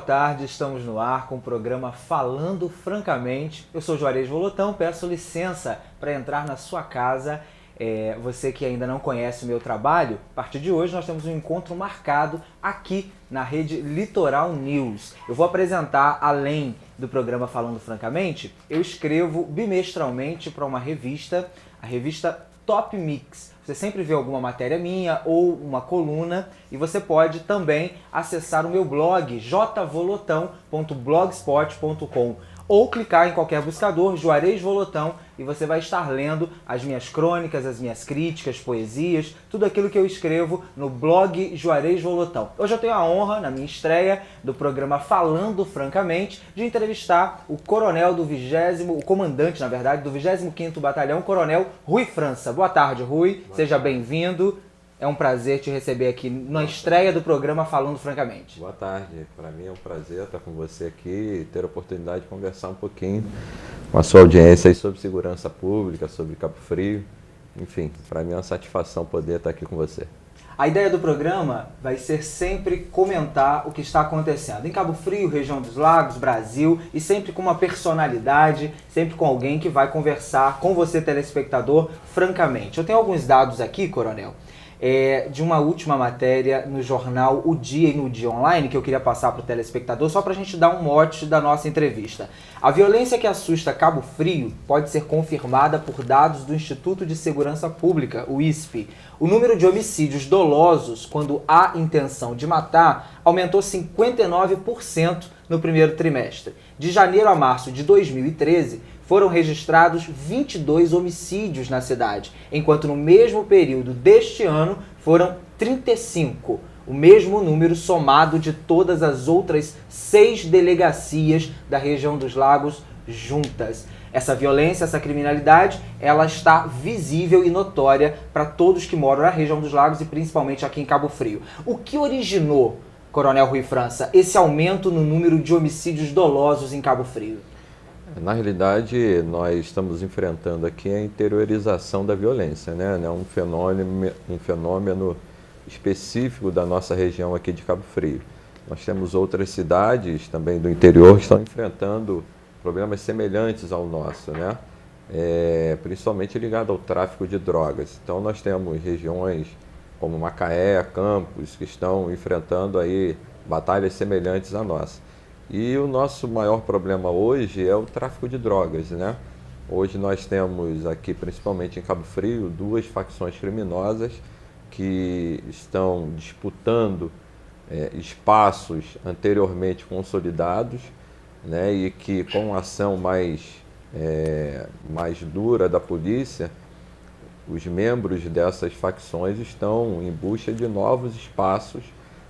tarde, estamos no ar com o programa Falando Francamente. Eu sou Juarez Volotão, peço licença para entrar na sua casa. Você que ainda não conhece o meu trabalho, a partir de hoje nós temos um encontro marcado aqui na rede Litoral News. Eu vou apresentar, além do programa Falando Francamente, eu escrevo bimestralmente para uma revista, a revista Top Mix. Você sempre vê alguma matéria minha ou uma coluna e você pode também acessar o meu blog jvolotão.blogspot.com ou clicar em qualquer buscador, Juarez Volotão, e você vai estar lendo as minhas crônicas, as minhas críticas, poesias, tudo aquilo que eu escrevo no blog Juarez Volotão. Hoje eu tenho a honra, na minha estreia do programa Falando Francamente, de entrevistar o coronel do o comandante, na verdade, do 25º Batalhão, Coronel Rui França. Boa tarde, Rui. Seja bem-vindo. É um prazer te receber aqui na estreia do programa Falando Francamente. Boa tarde, para mim é um prazer estar com você aqui e ter a oportunidade de conversar um pouquinho com a sua audiência aí sobre segurança pública, sobre Cabo Frio. Enfim, para mim é uma satisfação poder estar aqui com você. A ideia do programa vai ser sempre comentar o que está acontecendo em Cabo Frio, região dos Lagos, Brasil, e sempre com uma personalidade, sempre com alguém que vai conversar com você, telespectador, francamente. Eu tenho alguns dados aqui, Coronel, de uma última matéria no jornal O Dia e no Dia Online, que eu queria passar para o telespectador, só para a gente dar um mote da nossa entrevista. A violência que assusta Cabo Frio pode ser confirmada por dados do Instituto de Segurança Pública, o ISP. O número de homicídios dolosos, quando há intenção de matar, aumentou 59% no primeiro trimestre. De janeiro a março de 2013, foram registrados 22 homicídios na cidade, enquanto no mesmo período deste ano foram 35, o mesmo número somado de todas as outras 6 delegacias da região dos Lagos juntas. Essa violência, essa criminalidade, ela está visível e notória para todos que moram na região dos Lagos e principalmente aqui em Cabo Frio. O que originou, Coronel Rui França, esse aumento no número de homicídios dolosos em Cabo Frio? Na realidade, nós estamos enfrentando aqui a interiorização da violência, né? Um fenômeno específico da nossa região aqui de Cabo Frio. Nós temos outras cidades também do interior que estão enfrentando problemas semelhantes ao nosso, né? Principalmente ligado ao tráfico de drogas. Então nós temos regiões como Macaé, Campos, que estão enfrentando aí batalhas semelhantes à nossa. E o nosso maior problema hoje é o tráfico de drogas, né? Hoje nós temos aqui, principalmente em Cabo Frio, 2 facções criminosas que estão disputando espaços anteriormente consolidados, né? E que com a ação mais dura da polícia, os membros dessas facções estão em busca de novos espaços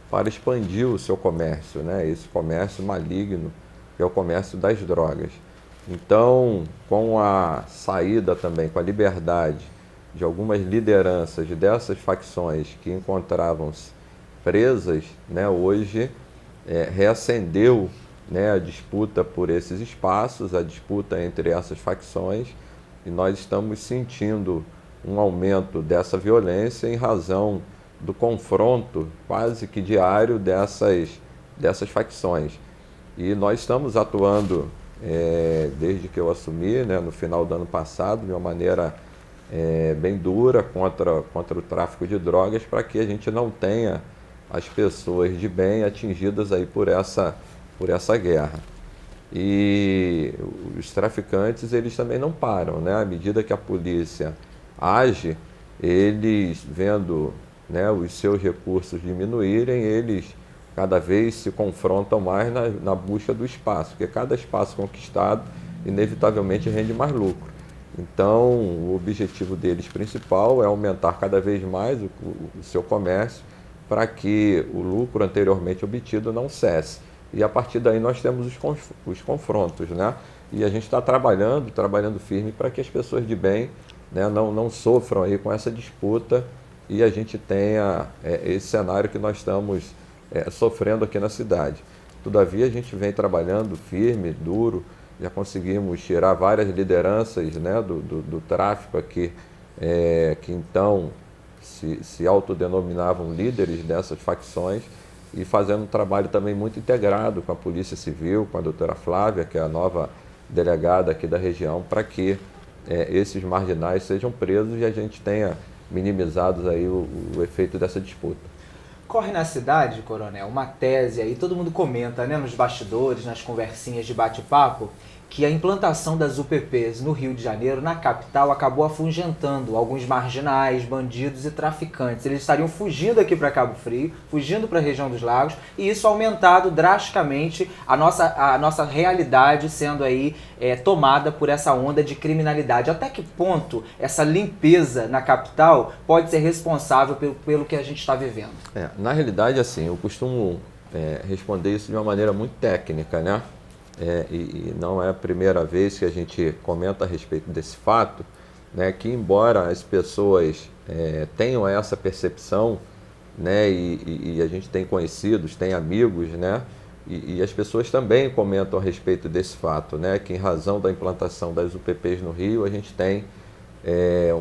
para expandir o seu comércio, né? Esse comércio maligno, que é o comércio das drogas. Então, com a saída também, com a liberdade de algumas lideranças dessas facções que encontravam-se presas, né? Hoje reacendeu, né, a disputa por esses espaços, a disputa entre essas facções, e nós estamos sentindo um aumento dessa violência em razão do confronto quase que diário dessas facções. E nós estamos atuando desde que eu assumi, né, no final do ano passado, de uma maneira bem dura contra o tráfico de drogas, para que a gente não tenha as pessoas de bem atingidas aí por essa guerra. E os traficantes, eles também não param, né? À medida que a polícia age, eles vendo, né, os seus recursos diminuírem, eles cada vez se confrontam mais na busca do espaço, porque cada espaço conquistado inevitavelmente rende mais lucro. Então, o objetivo deles principal é aumentar cada vez mais o seu comércio para que o lucro anteriormente obtido não cesse. E a partir daí nós temos os confrontos, né? E a gente está trabalhando firme para que as pessoas de bem, né, não sofram aí com essa disputa e a gente tenha esse cenário que nós estamos sofrendo aqui na cidade. Todavia, a gente vem trabalhando firme, duro, já conseguimos tirar várias lideranças, né, do tráfico aqui, que então se autodenominavam líderes dessas facções, e fazendo um trabalho também muito integrado com a Polícia Civil, com a doutora Flávia, que é a nova delegada aqui da região, para que esses marginais sejam presos e a gente tenha minimizados aí o efeito dessa disputa. Corre na cidade, coronel, uma tese aí, todo mundo comenta, né, nos bastidores, nas conversinhas de bate-papo, que a implantação das UPPs no Rio de Janeiro, na capital, acabou afugentando alguns marginais, bandidos e traficantes. Eles estariam fugindo aqui para Cabo Frio, fugindo para a região dos lagos, e isso aumentado drasticamente a nossa realidade sendo aí tomada por essa onda de criminalidade. Até que ponto essa limpeza na capital pode ser responsável pelo que a gente está vivendo? Na realidade, assim, eu costumo responder isso de uma maneira muito técnica, né? E não é a primeira vez que a gente comenta a respeito desse fato, né, que embora as pessoas tenham essa percepção, né, e a gente tem conhecidos, tem amigos, né, e as pessoas também comentam a respeito desse fato, né, que em razão da implantação das UPPs no Rio, a gente tem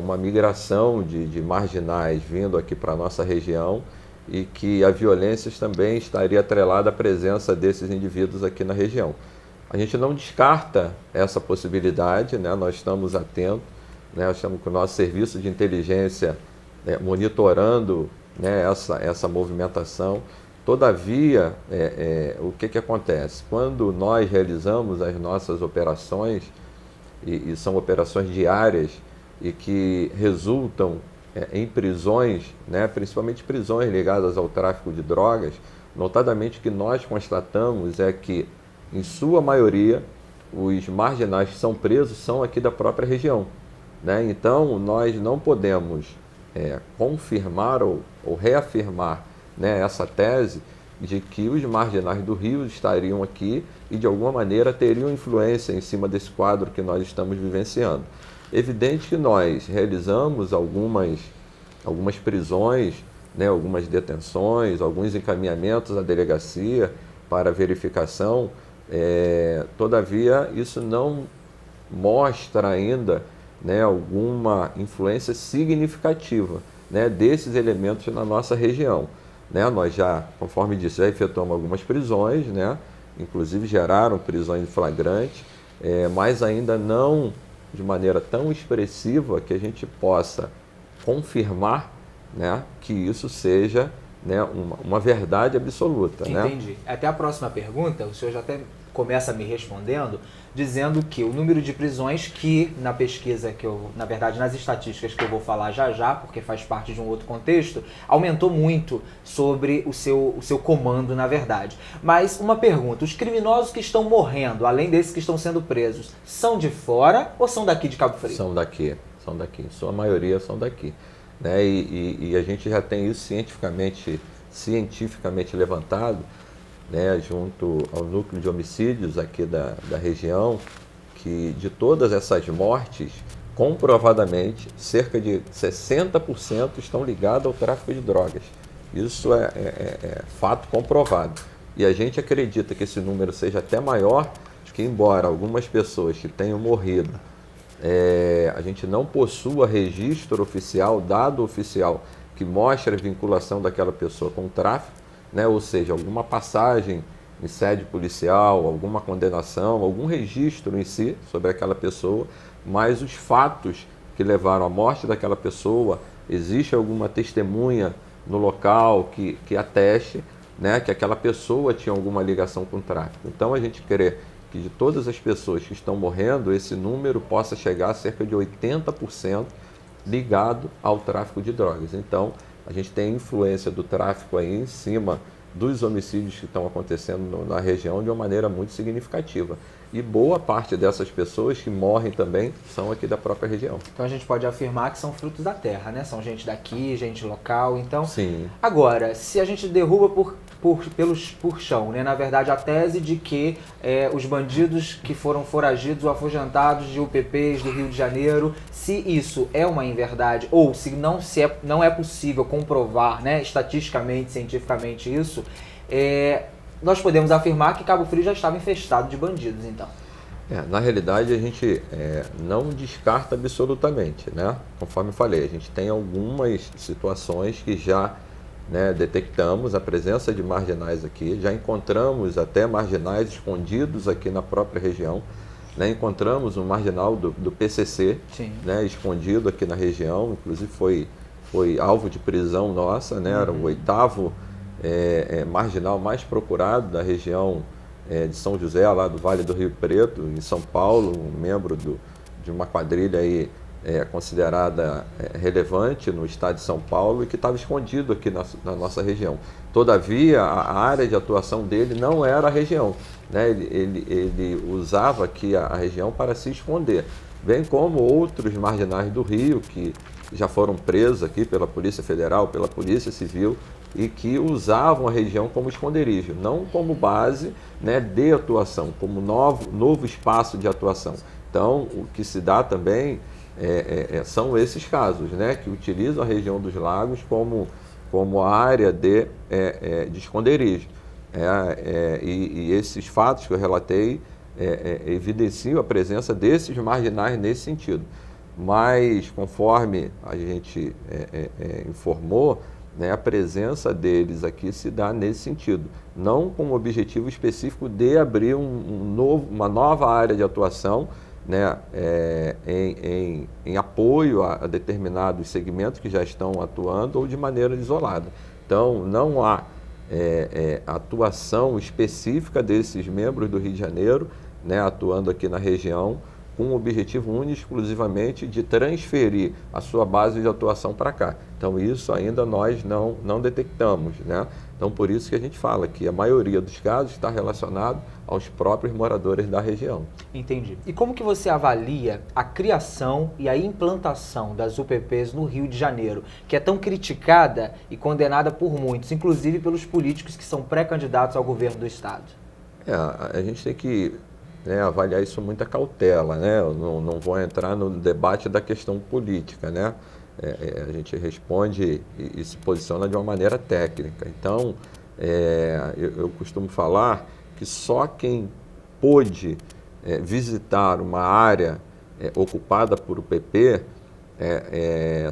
uma migração de marginais vindo aqui para a nossa região e que a violência também estaria atrelada à presença desses indivíduos aqui na região. A gente não descarta essa possibilidade, né? Nós estamos atentos, né? Nós estamos com o nosso serviço de inteligência monitorando, né, essa movimentação. Todavia, o que acontece? Quando nós realizamos as nossas operações, e são operações diárias e que resultam em prisões, né, principalmente prisões ligadas ao tráfico de drogas, notadamente o que nós constatamos é que em sua maioria, os marginais que são presos são aqui da própria região, né? Então, nós não podemos confirmar ou reafirmar, né, essa tese de que os marginais do Rio estariam aqui e, de alguma maneira, teriam influência em cima desse quadro que nós estamos vivenciando. Evidente que nós realizamos algumas prisões, né, algumas detenções, alguns encaminhamentos à delegacia para verificação. Todavia, isso não mostra ainda, né, alguma influência significativa, né, desses elementos na nossa região. Né? Nós já, conforme disse, já efetuamos algumas prisões, né, inclusive geraram prisões flagrantes, mas ainda não de maneira tão expressiva que a gente possa confirmar, né, que isso seja, né, uma verdade absoluta. Entendi. Né? Até a próxima pergunta, o senhor já até começa me respondendo, dizendo que o número de prisões que na pesquisa na verdade nas estatísticas que eu vou falar já, porque faz parte de um outro contexto, aumentou muito sobre o seu comando, na verdade. Mas uma pergunta, os criminosos que estão morrendo, além desses que estão sendo presos, são de fora ou são daqui de Cabo Frio? São daqui. Em sua maioria são daqui. Né? E a gente já tem isso cientificamente levantado, né, junto ao núcleo de homicídios aqui da região, que de todas essas mortes, comprovadamente, cerca de 60% estão ligados ao tráfico de drogas. Isso é fato comprovado. E a gente acredita que esse número seja até maior, que embora algumas pessoas que tenham morrido, a gente não possua registro oficial, dado oficial, que mostre a vinculação daquela pessoa com o tráfico, né? Ou seja, alguma passagem em sede policial, alguma condenação, algum registro em si sobre aquela pessoa, mas os fatos que levaram à morte daquela pessoa, existe alguma testemunha no local que ateste, né, que aquela pessoa tinha alguma ligação com o tráfico. Então a gente crê que de todas as pessoas que estão morrendo, esse número possa chegar a cerca de 80% ligado ao tráfico de drogas. Então, a gente tem influência do tráfico aí em cima dos homicídios que estão acontecendo na região de uma maneira muito significativa. E boa parte dessas pessoas que morrem também são aqui da própria região. Então a gente pode afirmar que são frutos da terra, né? São gente daqui, gente local. Então, sim. Agora, se a gente derruba por chão, né? Na verdade, a tese de que os bandidos que foram foragidos ou afugentados de UPPs do Rio de Janeiro, se isso é uma inverdade, ou se não é possível comprovar, né, estatisticamente, cientificamente isso, nós podemos afirmar que Cabo Frio já estava infestado de bandidos, então. Na realidade, a gente não descarta absolutamente, né? Conforme eu falei, a gente tem algumas situações que já né, detectamos a presença de marginais aqui, já encontramos até marginais escondidos aqui na própria região, né, encontramos um marginal do PCC, né, escondido aqui na região, inclusive foi alvo de prisão nossa, né, era o 8º marginal mais procurado da região de São José, lá do Vale do Rio Preto, em São Paulo, um membro de uma quadrilha aí, considerada relevante no estado de São Paulo e que estava escondido aqui na nossa região. Todavia, a área de atuação dele não era a região, né? Ele usava aqui a região para se esconder, bem como outros marginais do Rio que já foram presos aqui pela Polícia Federal, pela Polícia Civil e que usavam a região como esconderijo, não como base, né, de atuação, como novo espaço de atuação. Então, o que se dá também são esses casos, né, que utilizam a região dos lagos como área de esconderijo. E esses fatos que eu relatei evidenciam a presença desses marginais nesse sentido. Mas, conforme a gente informou, né, a presença deles aqui se dá nesse sentido, não com o objetivo específico de abrir uma nova área de atuação, né, em apoio a determinados segmentos que já estão atuando ou de maneira isolada. Então, não há atuação específica desses membros do Rio de Janeiro, né, atuando aqui na região, com o objetivo único e exclusivamente de transferir a sua base de atuação para cá. Então, isso ainda nós não detectamos, né? Então, por isso que a gente fala que a maioria dos casos está relacionado aos próprios moradores da região. Entendi. E como que você avalia a criação e a implantação das UPPs no Rio de Janeiro, que é tão criticada e condenada por muitos, inclusive pelos políticos que são pré-candidatos ao governo do Estado? A gente tem que avaliar isso com muita cautela, né? Eu não vou entrar no debate da questão política, né? A gente responde e se posiciona de uma maneira técnica. Então, eu costumo falar que só quem pôde visitar uma área ocupada por UPP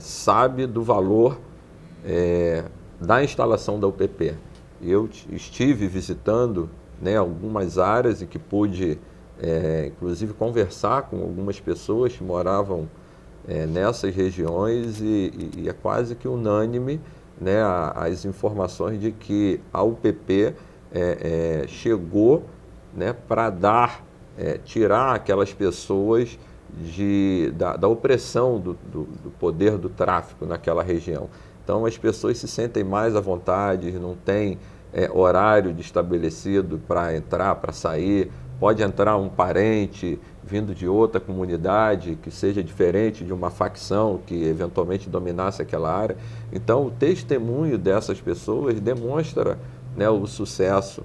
sabe do valor da instalação da UPP. Eu estive visitando, né, algumas áreas e que pude inclusive conversar com algumas pessoas que moravam nessas regiões e é quase que unânime, né, as informações de que a UPP chegou, né, para tirar aquelas pessoas da opressão do poder do tráfico naquela região. Então as pessoas se sentem mais à vontade, não tem horário de estabelecido para entrar, para sair. Pode entrar um parente vindo de outra comunidade que seja diferente de uma facção que eventualmente dominasse aquela área. Então, o testemunho dessas pessoas demonstra, né, o sucesso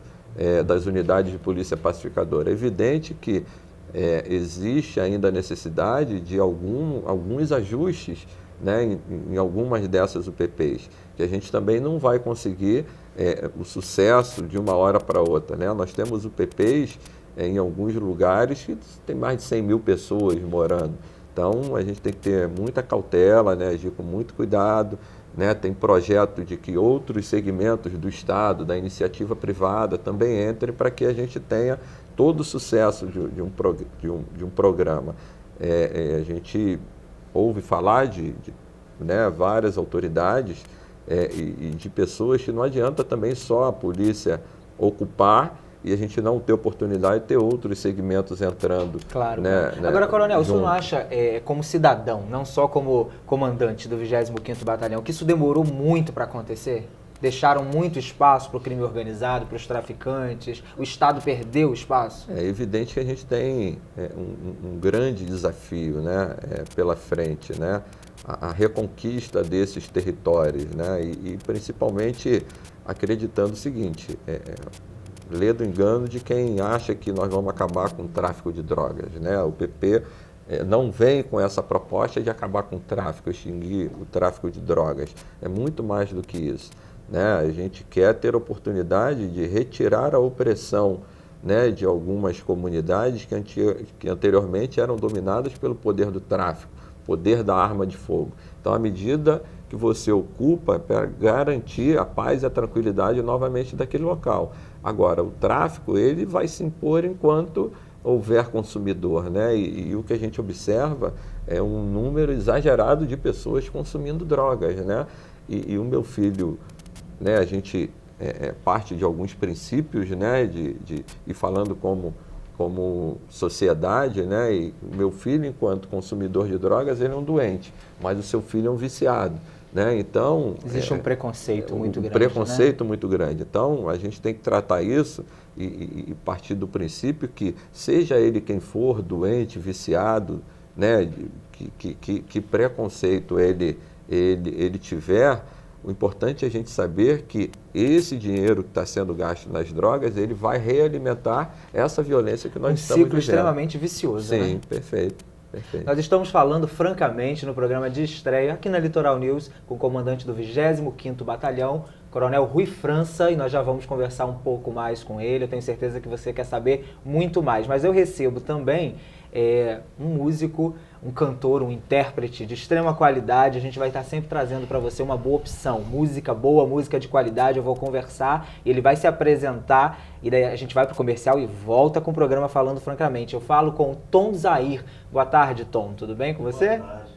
das unidades de polícia pacificadora. É evidente que existe ainda a necessidade de alguns ajustes, né, em algumas dessas UPPs, que a gente também não vai conseguir o sucesso de uma hora para outra, né? Nós temos UPPs em alguns lugares que tem mais de 100 mil pessoas morando. Então, a gente tem que ter muita cautela, né, agir com muito cuidado, né? Tem projeto de que outros segmentos do Estado, da iniciativa privada, também entrem para que a gente tenha todo o sucesso de um programa. A gente ouve falar de várias autoridades e de pessoas que não adianta também só a polícia ocupar e a gente não ter oportunidade de ter outros segmentos entrando. Claro. Né, Agora, Coronel, o senhor não junto. acha, como cidadão, não só como comandante do 25º Batalhão, que isso demorou muito para acontecer? Deixaram muito espaço para o crime organizado, para os traficantes, o Estado perdeu espaço? É evidente que a gente tem um grande desafio, né, pela frente, né? A reconquista desses territórios, né? E principalmente acreditando o seguinte, lê do engano de quem acha que nós vamos acabar com o tráfico de drogas, né? O PP não vem com essa proposta de acabar com o tráfico, extinguir o tráfico de drogas. É muito mais do que isso, né? A gente quer ter oportunidade de retirar a opressão, né, de algumas comunidades que anteriormente eram dominadas pelo poder do tráfico, poder da arma de fogo. Então, a medida que você ocupa para garantir a paz e a tranquilidade novamente daquele local. Agora, o tráfico, ele vai se impor enquanto houver consumidor, né? E o que a gente observa é um número exagerado de pessoas consumindo drogas, né? E o meu filho, né, a gente parte de alguns princípios, né, e falando como sociedade, né, e o meu filho, enquanto consumidor de drogas, ele é um doente, mas o seu filho é um viciado, né? Então existe um preconceito muito grande. Preconceito, né? Muito grande. Então a gente tem que tratar isso e partir do princípio que, seja ele quem for, doente, viciado, né, que preconceito ele tiver, o importante é a gente saber que esse dinheiro que está sendo gasto nas drogas, ele vai realimentar essa violência que nós estamos vivendo. Um ciclo extremamente vicioso, sim, né? Perfeito. Nós estamos falando francamente no programa de estreia aqui na Litoral News com o comandante do 25º Batalhão, Coronel Rui França, e nós já vamos conversar um pouco mais com ele. Eu tenho certeza que você quer saber muito mais. Mas eu recebo também um músico, um cantor, um intérprete de extrema qualidade. A gente vai estar sempre trazendo para você uma boa opção. Música boa, música de qualidade. Eu vou conversar, ele vai se apresentar e daí a gente vai para o comercial e volta com o programa Falando Francamente. Eu falo com o Tom Zahir. Boa tarde, Tom. Tudo bem com você? Boa tarde,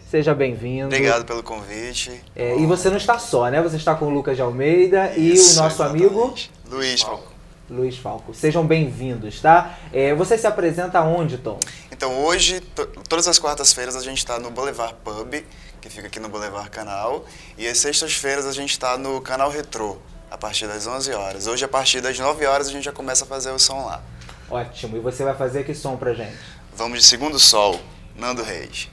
seja bem-vindo. Obrigado pelo convite. E você não está só, né? Você está com o Lucas de Almeida e o nosso amigo... Luiz Falco. Luiz Falco. Sejam bem-vindos, tá? Você se apresenta onde, Tom? Então, hoje, todas as quartas-feiras, a gente está no Boulevard Pub, que fica aqui no Boulevard Canal, e às sextas-feiras a gente está no Canal Retrô, a partir das 11 horas. Hoje, a partir das 9 horas, a gente já começa a fazer o som lá. Ótimo. E você vai fazer que som pra gente? Vamos de Segundo Sol, Nando Reis.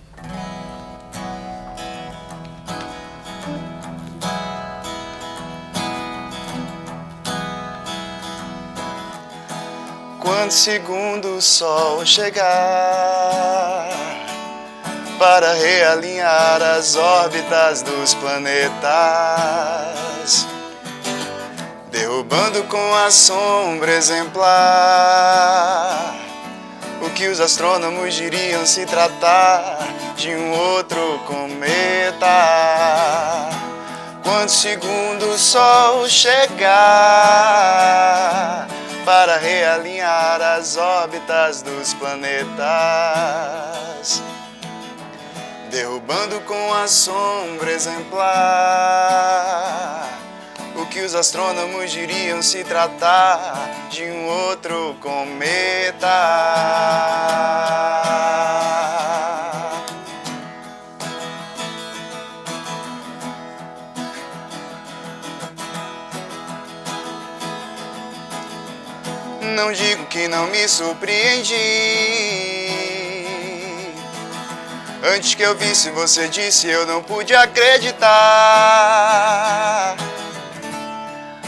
Quando o segundo sol chegar para realinhar as órbitas dos planetas, derrubando com a sombra exemplar o que os astrônomos diriam se tratar de um outro cometa. Quando o segundo sol chegar para realinhar as órbitas dos planetas, derrubando com a sombra exemplar o que os astrônomos diriam se tratar de um outro cometa. Não digo que não me surpreendi. Antes que eu visse, você disse, eu não pude acreditar.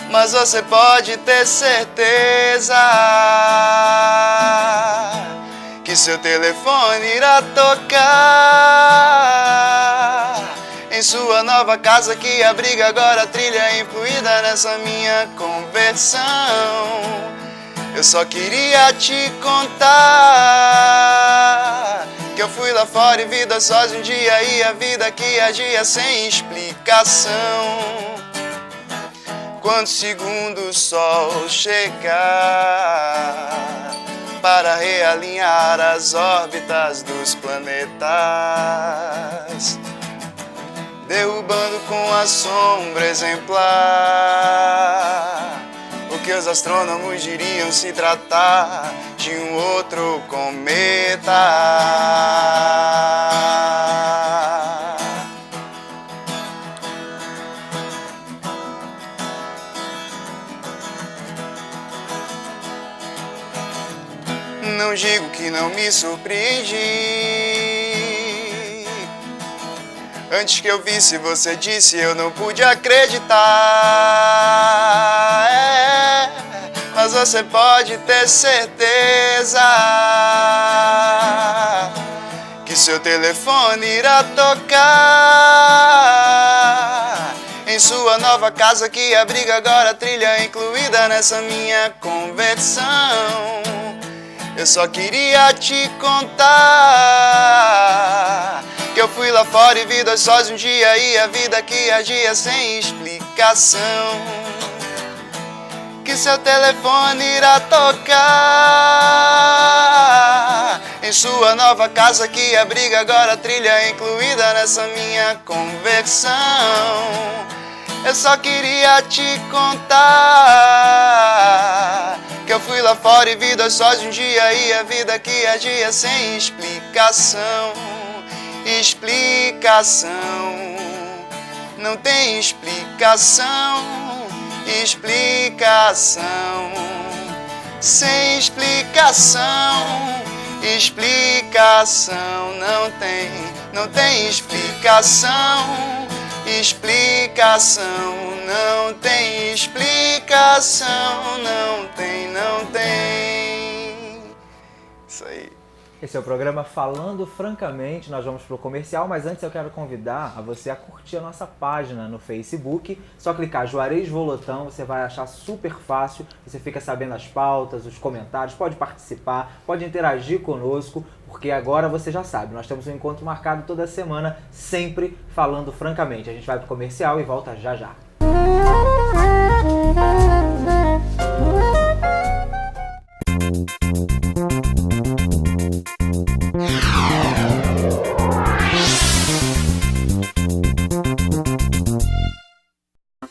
Mas você pode ter certeza que seu telefone irá tocar em sua nova casa que abriga agora a trilha influída nessa minha conversão. Eu só queria te contar que eu fui lá fora e vida sozinho um dia e a vida que agia sem explicação. Quando o segundo sol chegar para realinhar as órbitas dos planetas, derrubando com a sombra exemplar o que os astrônomos diriam se tratar de um outro cometa. Não digo que não me surpreendi. Antes que eu visse, você disse, eu não pude acreditar. Mas você pode ter certeza que seu telefone irá tocar em sua nova casa que abriga agora a trilha incluída nessa minha conversão. Eu só queria te contar Que eu fui lá fora e vi dois sóis um dia e a vida que agia sem explicação. Que seu telefone irá tocar em sua nova casa que abriga agora a trilha incluída nessa minha conversão. Eu só queria te contar que eu fui lá fora e vi dois sóis um dia e a vida que agia sem explicação. Explicação, não tem explicação. Explicação, sem explicação. Explicação, não tem explicação. Explicação, não tem explicação. Não tem. Isso aí. Esse é o programa Falando Francamente, nós vamos pro comercial, mas antes eu quero convidar a você a curtir a nossa página no Facebook. Só clicar Juarez Volotão, você vai achar super fácil, você fica sabendo as pautas, os comentários, pode participar, pode interagir conosco, porque agora você já sabe, nós temos um encontro marcado toda semana, sempre falando francamente. A gente vai pro comercial e volta já já.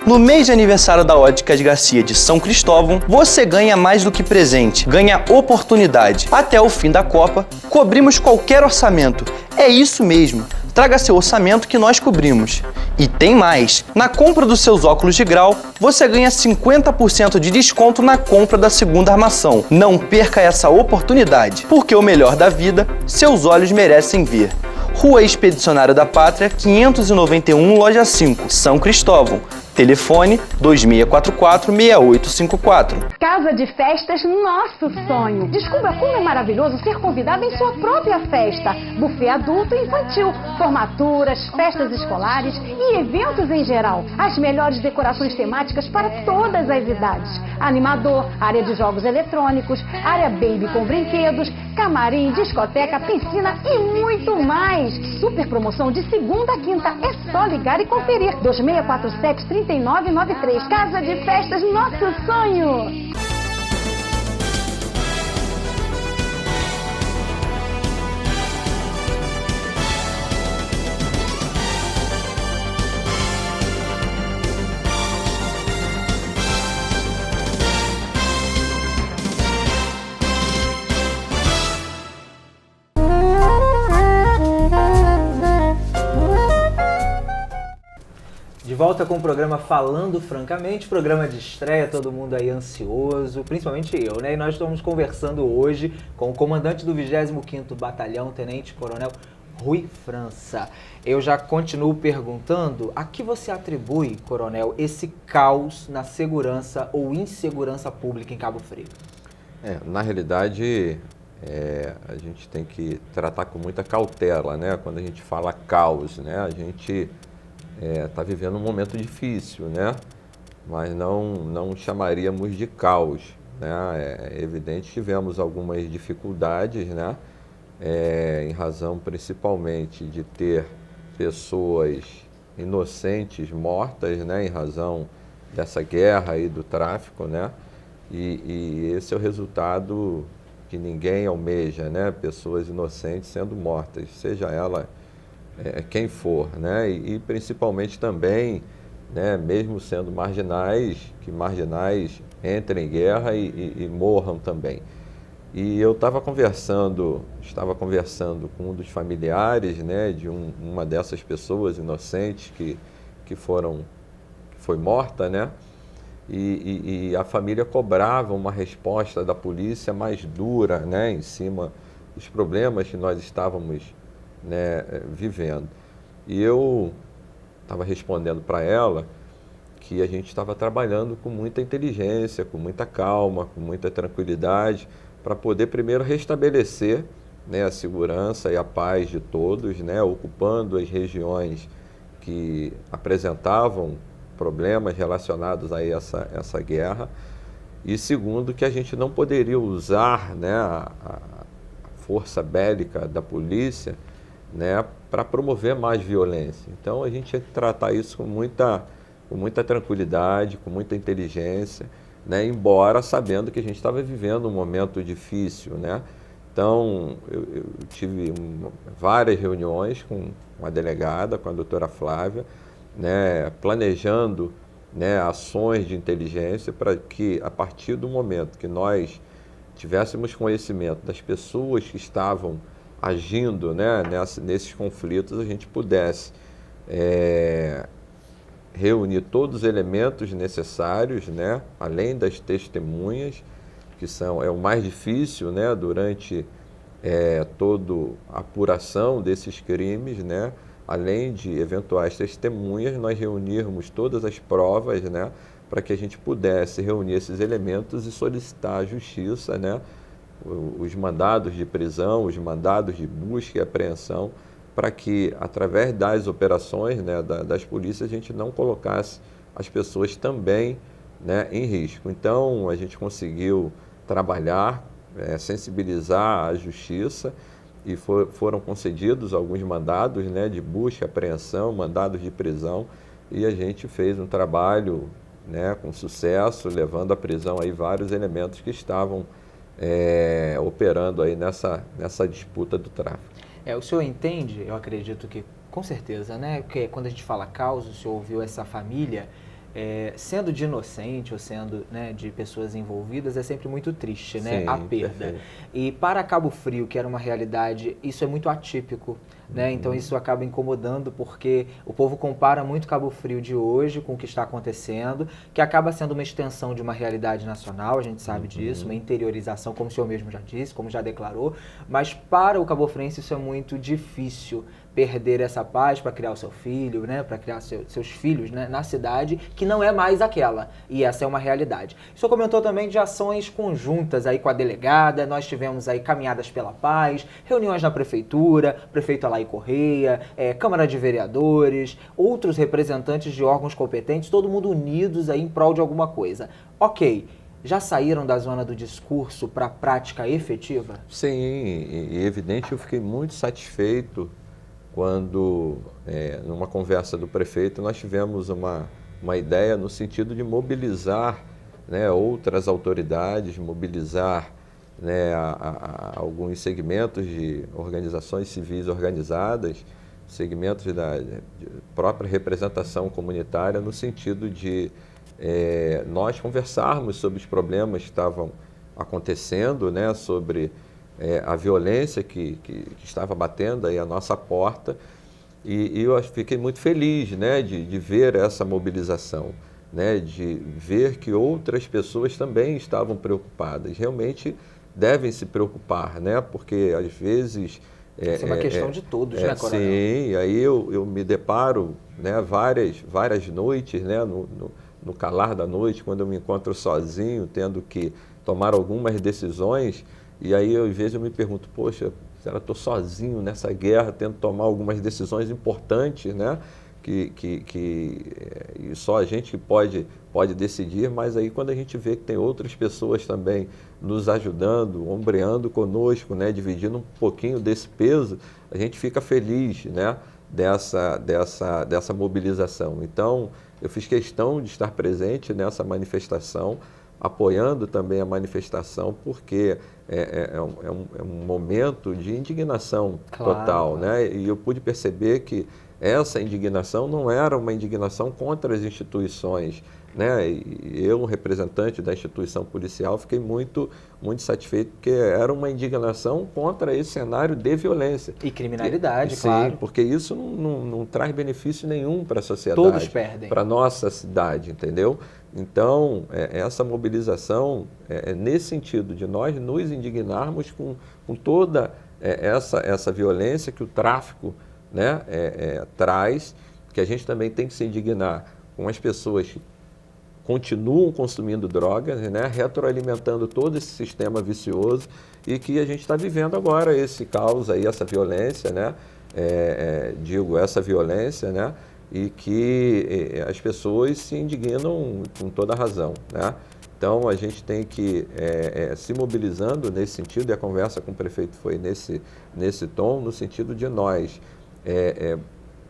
No mês de aniversário da Óticas Garcia de São Cristóvão, você ganha mais do que presente, ganha oportunidade. Até o fim da Copa, cobrimos qualquer orçamento. É isso mesmo, traga seu orçamento que nós cobrimos. E tem mais, na compra dos seus óculos de grau, você ganha 50% de desconto na compra da segunda armação. Não perca essa oportunidade, porque o melhor da vida, seus olhos merecem ver. Rua Expedicionário da Pátria, 591, Loja 5, São Cristóvão. Telefone 2644-6854. Casa de festas, nosso sonho. Descubra como é maravilhoso ser convidado em sua própria festa. Buffet adulto e infantil, formaturas, festas escolares e eventos em geral. As melhores decorações temáticas para todas as idades. Animador, área de jogos eletrônicos, área baby com brinquedos, camarim, discoteca, piscina e muito mais. Super promoção de segunda a quinta. É só ligar e conferir. 2647-3993. Casa de festas, nosso sonho. De volta com o programa Falando Francamente, programa de estreia, todo mundo aí ansioso, principalmente eu, né? E nós estamos conversando hoje com o comandante do 25º Batalhão, Tenente Coronel Rui França. Eu já continuo perguntando, a que você atribui, Coronel, esse caos na segurança ou insegurança pública em Cabo Frio? Na realidade, a gente tem que tratar com muita cautela, né? Quando a gente fala caos, né? A gente está vivendo um momento difícil, né? Mas não chamaríamos de caos, né? É evidente que tivemos algumas dificuldades, né? Em razão principalmente de ter pessoas inocentes mortas, né? Em razão dessa guerra aí do tráfico, né? E esse é o resultado que ninguém almeja, né? Pessoas inocentes sendo mortas, seja ela quem for, né? E principalmente também, né, mesmo sendo marginais, que marginais entrem em guerra e morram também. E eu estava conversando com um dos familiares, né, de uma dessas pessoas inocentes que foi morta, né? E a família cobrava uma resposta da polícia mais dura, né, em cima dos problemas que nós estávamos, né, vivendo. E eu estava respondendo para ela que a gente estava trabalhando com muita inteligência, com muita calma, com muita tranquilidade, para poder primeiro restabelecer, né, a segurança e a paz de todos, né, ocupando as regiões que apresentavam problemas relacionados a essa guerra. E segundo, que a gente não poderia usar, né, a força bélica da polícia né, para promover mais violência. Então a gente tinha que tratar isso com muita tranquilidade, com muita inteligência, né, embora sabendo que a gente estava vivendo um momento difícil, né? Então eu tive várias reuniões com a delegada, com a doutora Flávia, né, planejando, né, ações de inteligência para que, a partir do momento que nós tivéssemos conhecimento das pessoas que estavam agindo, né, nesses conflitos, a gente pudesse reunir todos os elementos necessários, né, além das testemunhas, que é o mais difícil, né, durante toda a apuração desses crimes, né, além de eventuais testemunhas, nós reunirmos todas as provas, né, para que a gente pudesse reunir esses elementos e solicitar à justiça, né, os mandados de prisão, os mandados de busca e apreensão, para que, através das operações, né, das polícias, a gente não colocasse as pessoas também, né, em risco. Então, a gente conseguiu trabalhar, sensibilizar a justiça, e foram concedidos alguns mandados, né, de busca, apreensão, mandados de prisão, e a gente fez um trabalho, né, com sucesso, levando à prisão aí vários elementos que estavam operando aí nessa disputa do tráfico. O senhor entende, eu acredito que com certeza, né, porque quando a gente fala causa, o senhor ouviu essa família, sendo de inocente ou sendo, né, de pessoas envolvidas, é sempre muito triste, né, a perda. Perfeito. E para Cabo Frio, que era uma realidade, isso é muito atípico, né? Então isso acaba incomodando, porque o povo compara muito Cabo Frio de hoje com o que está acontecendo, que acaba sendo uma extensão de uma realidade nacional, a gente sabe disso, uma interiorização, como o senhor mesmo já disse, como já declarou, mas para o cabo-friense isso é muito difícil, perder essa paz para criar o seu filho, né, para criar seus filhos, né, na cidade, que não é mais aquela, e essa é uma realidade. O senhor comentou também de ações conjuntas aí com a delegada, nós tivemos aí caminhadas pela paz, reuniões na prefeitura, prefeito Alaí Correia, Câmara de Vereadores, outros representantes de órgãos competentes, todo mundo unidos aí em prol de alguma coisa. Ok, já saíram da zona do discurso para a prática efetiva? Sim, e evidente, eu fiquei muito satisfeito quando, numa conversa do prefeito, nós tivemos uma ideia no sentido de mobilizar, né, outras autoridades, mobilizar, né, alguns segmentos de organizações civis organizadas, segmentos da própria representação comunitária, no sentido de nós conversarmos sobre os problemas que estavam acontecendo, né, sobre a violência que estava batendo aí à nossa porta, e eu fiquei muito feliz, né, de ver essa mobilização, né, de ver que outras pessoas também estavam preocupadas, realmente devem se preocupar, né, porque às vezes... Isso é uma questão de todos, né, Coronel? Sim, aí eu me deparo, né, várias noites, né, no calar da noite, quando eu me encontro sozinho, tendo que tomar algumas decisões. E aí, às vezes, eu me pergunto, poxa, será que eu estou sozinho nessa guerra, tendo que tomar algumas decisões importantes, né? Que só a gente pode decidir, mas aí quando a gente vê que tem outras pessoas também nos ajudando, ombreando conosco, né? Dividindo um pouquinho desse peso, a gente fica feliz, né? Dessa mobilização. Então, eu fiz questão de estar presente nessa manifestação, apoiando também a manifestação, porque é um momento de indignação total, né? E eu pude perceber que essa indignação não era uma indignação contra as instituições, né? E eu, representante da instituição policial, fiquei muito satisfeito, porque era uma indignação contra esse cenário de violência. E criminalidade, sim, claro. Sim, porque isso não traz benefício nenhum para a sociedade. Todos perdem. Para a nossa cidade, entendeu? Então, essa mobilização é nesse sentido, de nós nos indignarmos com toda essa violência que o tráfico, né, traz, que a gente também tem que se indignar com as pessoas que continuam consumindo drogas, né, retroalimentando todo esse sistema vicioso, e que a gente está vivendo agora esse caos aí, essa violência, né, essa violência, né, e que as pessoas se indignam com toda razão, né. Então, a gente tem que se mobilizando nesse sentido, e a conversa com o prefeito foi nesse tom, no sentido de nós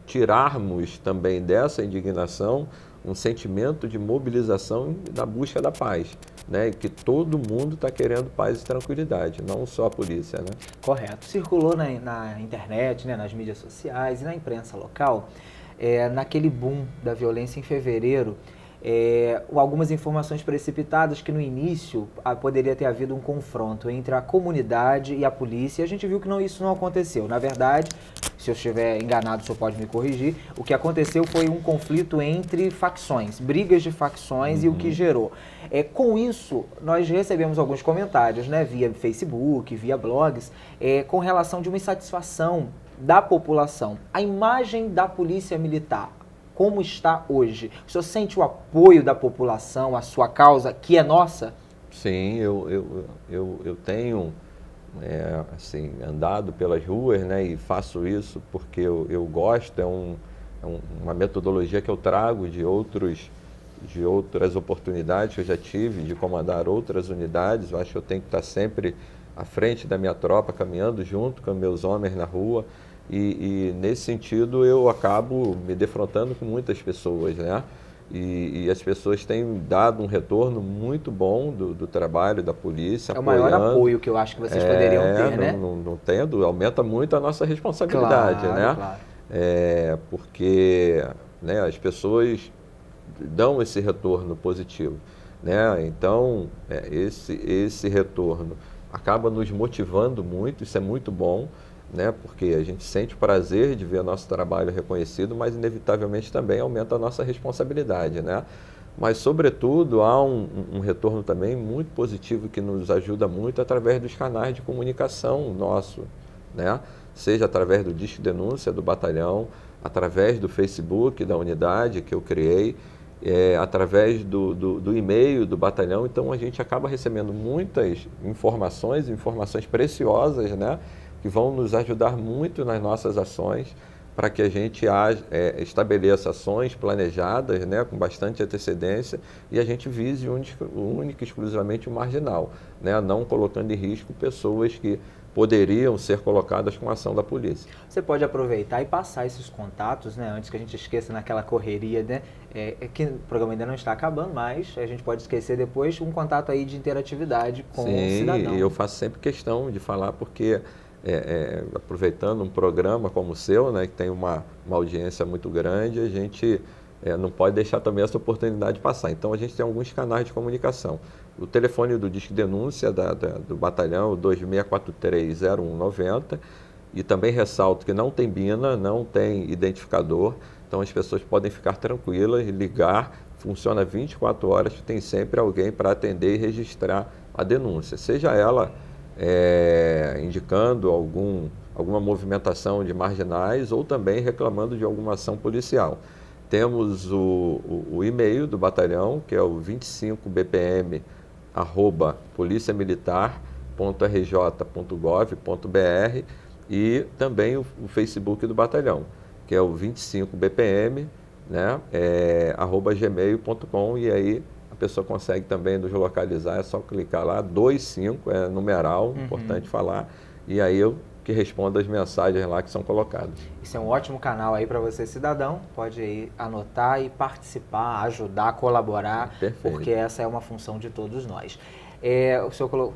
tirarmos também dessa indignação um sentimento de mobilização na busca da paz, né? E que todo mundo está querendo paz e tranquilidade, não só a polícia, né? Correto. Circulou na internet, né, nas mídias sociais e na imprensa local, naquele boom da violência em fevereiro, algumas informações precipitadas que no início poderia ter havido um confronto entre a comunidade e a polícia, e a gente viu que isso não aconteceu. Na verdade, se eu estiver enganado, o senhor pode me corrigir, o que aconteceu foi um conflito entre facções, brigas de facções, e o que gerou. Com isso, nós recebemos alguns comentários, né, via Facebook, via blogs, com relação de uma insatisfação da população. A imagem da polícia militar, como está hoje? O senhor sente o apoio da população, a sua causa, que é nossa? Sim, eu tenho assim, andado pelas ruas, né, e faço isso porque eu gosto, uma metodologia que eu trago de outras oportunidades que eu já tive, de comandar outras unidades. Eu acho que eu tenho que estar sempre à frente da minha tropa, caminhando junto com meus homens na rua. E nesse sentido eu acabo me defrontando com muitas pessoas, né? E as pessoas têm dado um retorno muito bom do trabalho da polícia. É o maior apoio que eu acho que vocês poderiam ter, né? Não tendo, aumenta muito a nossa responsabilidade, claro, né? Claro. Porque, né, as pessoas dão esse retorno positivo, né? Então, esse retorno acaba nos motivando muito, isso é muito bom, né? Porque a gente sente prazer de ver nosso trabalho reconhecido, mas inevitavelmente também aumenta a nossa responsabilidade, né? Mas, sobretudo, há um retorno também muito positivo que nos ajuda muito através dos canais de comunicação nosso, né? Seja através do Disque Denúncia do batalhão, através do Facebook da unidade que eu criei, através do e-mail do batalhão. Então, a gente acaba recebendo muitas informações preciosas, né? Que vão nos ajudar muito nas nossas ações, para que a gente estabeleça ações planejadas, né, com bastante antecedência, e a gente vise única e exclusivamente o marginal, né, não colocando em risco pessoas que poderiam ser colocadas com a ação da polícia. Você pode aproveitar e passar esses contatos, né, antes que a gente esqueça naquela correria, né, que o programa ainda não está acabando, mas a gente pode esquecer depois, um contato aí de interatividade com o cidadão. Sim, eu faço sempre questão de falar, porque aproveitando um programa como o seu, né, que tem uma audiência muito grande, a gente não pode deixar também essa oportunidade passar. Então, a gente tem alguns canais de comunicação. O telefone do Disque Denúncia do batalhão, 2643-0190, e também ressalto que não tem BINA, não tem identificador, então as pessoas podem ficar tranquilas, ligar, funciona 24 horas, tem sempre alguém para atender e registrar a denúncia, seja ela indicando alguma movimentação de marginais ou também reclamando de alguma ação policial. Temos o e-mail do batalhão, que é o 25bpm@policiamilitar.rj.gov.br, e também o Facebook do batalhão, que é o 25bpm, né, @gmail.com, e aí a pessoa consegue também nos localizar, é só clicar lá, 25, é numeral, importante falar, e aí eu que respondo as mensagens lá que são colocadas. Isso é um ótimo canal aí para você, cidadão, pode aí anotar e participar, ajudar, colaborar, Perfeito. Porque essa é uma função de todos nós. O senhor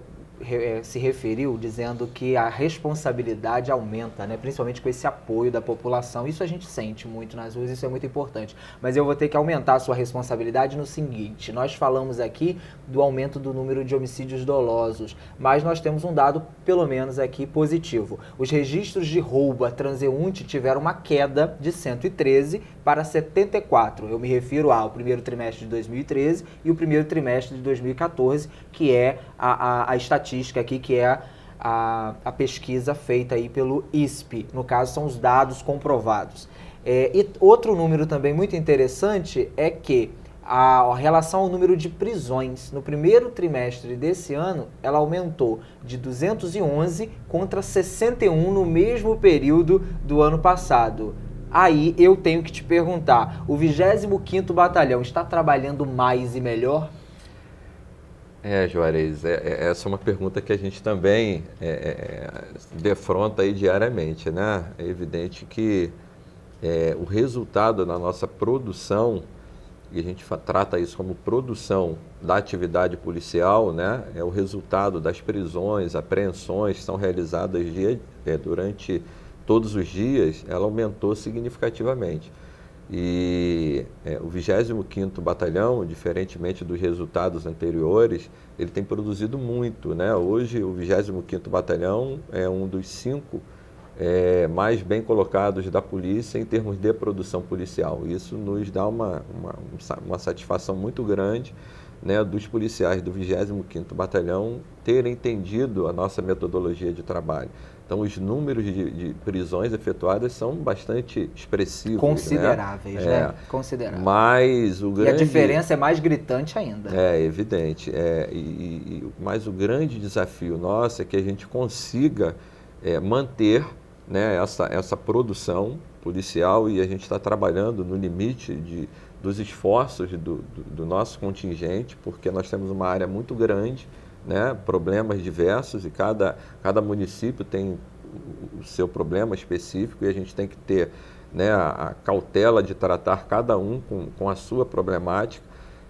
se referiu dizendo que a responsabilidade aumenta, né? Principalmente com esse apoio da população. Isso a gente sente muito nas ruas, isso é muito importante. Mas eu vou ter que aumentar a sua responsabilidade no seguinte: nós falamos aqui do aumento do número de homicídios dolosos, mas nós temos um dado, pelo menos aqui, positivo. Os registros de roubo a transeunte tiveram uma queda de 113 para 74. Eu me refiro ao primeiro trimestre de 2013 e o primeiro trimestre de 2014, que é a estatística aqui, que é a pesquisa feita aí pelo ISP. No caso, são os dados comprovados. E outro número também muito interessante é que a relação ao número de prisões no primeiro trimestre desse ano, ela aumentou de 211 contra 61 no mesmo período do ano passado. Aí eu tenho que te perguntar, o 25º Batalhão está trabalhando mais e melhor? Juarez, essa é uma pergunta que a gente também defronta aí diariamente, né? É evidente que o resultado da nossa produção, e a gente trata isso como produção da atividade policial, né? É o resultado das prisões, apreensões que são realizadas durante todos os dias, ela aumentou significativamente. E o 25º Batalhão, diferentemente dos resultados anteriores, ele tem produzido muito, né? Hoje o 25º Batalhão é um dos 5 mais bem colocados da polícia em termos de produção policial. Isso nos dá uma satisfação muito grande, né, dos policiais do 25º Batalhão terem entendido a nossa metodologia de trabalho. Então, os números de prisões efetuadas são bastante expressivos. Consideráveis, né? Consideráveis. Mas o grande... E a diferença é mais gritante ainda. É evidente. Mas o grande desafio nosso é que a gente consiga manter, né, essa produção policial, e a gente está trabalhando no limite dos esforços do nosso contingente, porque nós temos uma área muito grande, né, problemas diversos, e cada município tem o seu problema específico, e a gente tem que ter, né, a cautela de tratar cada um com a sua problemática.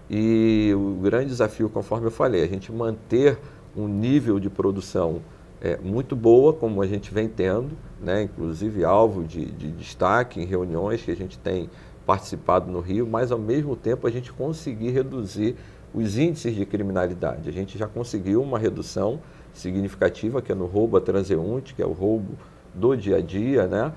E o grande desafio, conforme eu falei, a gente manter um nível de produção muito boa, como a gente vem tendo, né, inclusive alvo de destaque em reuniões que a gente tem participado no Rio, mas ao mesmo tempo a gente conseguir reduzir os índices de criminalidade. A gente já conseguiu uma redução significativa, que é no roubo a transeunte, que é o roubo do dia a dia, né?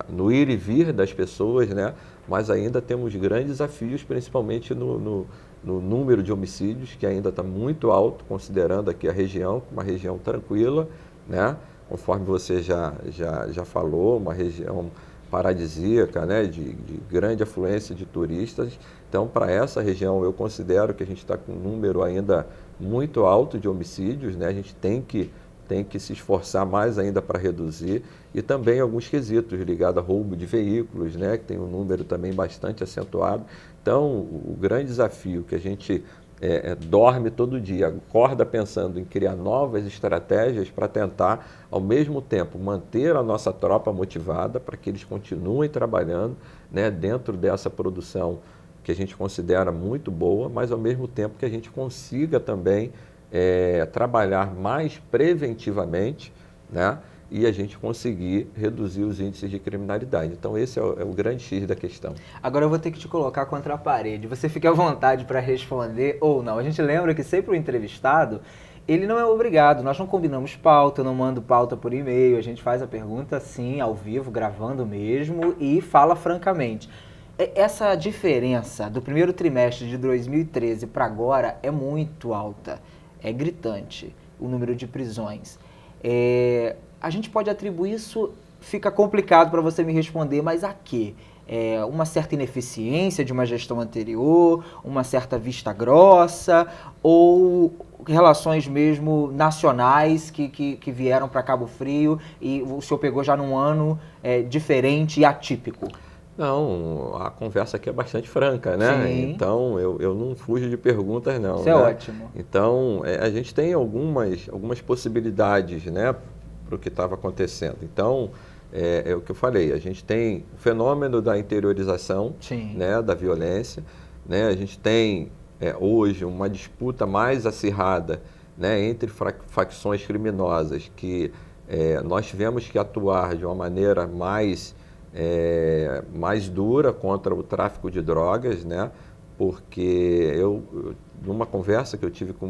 No ir e vir das pessoas, né? Mas ainda temos grandes desafios, principalmente no número de homicídios, que ainda está muito alto, considerando aqui a região, uma região tranquila, né? Conforme você já falou, uma região paradisíaca, né? de grande afluência de turistas. Então, para essa região, eu considero que a gente está com um número ainda muito alto de homicídios, né? A gente tem que se esforçar mais ainda para reduzir, e também alguns quesitos ligados a roubo de veículos, né? Que tem um número também bastante acentuado. Então, o grande desafio que a gente dorme todo dia, acorda pensando em criar novas estratégias para tentar, ao mesmo tempo, manter a nossa tropa motivada para que eles continuem trabalhando, né, dentro dessa produção que a gente considera muito boa, mas ao mesmo tempo que a gente consiga também trabalhar mais preventivamente, né, e a gente conseguir reduzir os índices de criminalidade. Então esse é o grande X da questão. Agora eu vou ter que te colocar contra a parede. Você fica à vontade para responder ou não. A gente lembra que sempre o entrevistado, ele não é obrigado. Nós não combinamos pauta, eu não mando pauta por e-mail. A gente faz a pergunta assim, ao vivo, gravando mesmo, e fala francamente. Essa diferença do primeiro trimestre de 2013 para agora é muito alta. É gritante o número de prisões. A gente pode atribuir isso, fica complicado para você me responder, mas a quê? Uma certa ineficiência de uma gestão anterior, uma certa vista grossa, ou relações mesmo nacionais que vieram para Cabo Frio e o senhor pegou já num ano diferente e atípico? Não, a conversa aqui é bastante franca, né? Sim. Então, eu não fujo de perguntas, não. Isso é ótimo. Então, a gente tem algumas possibilidades, né, para o que estava acontecendo. Então, é o que eu falei, a gente tem o fenômeno da interiorização, né, da violência, né? A gente tem hoje uma disputa mais acirrada, né, entre facções criminosas, que nós tivemos que atuar de uma maneira mais dura contra o tráfico de drogas, né? Porque numa conversa que eu tive com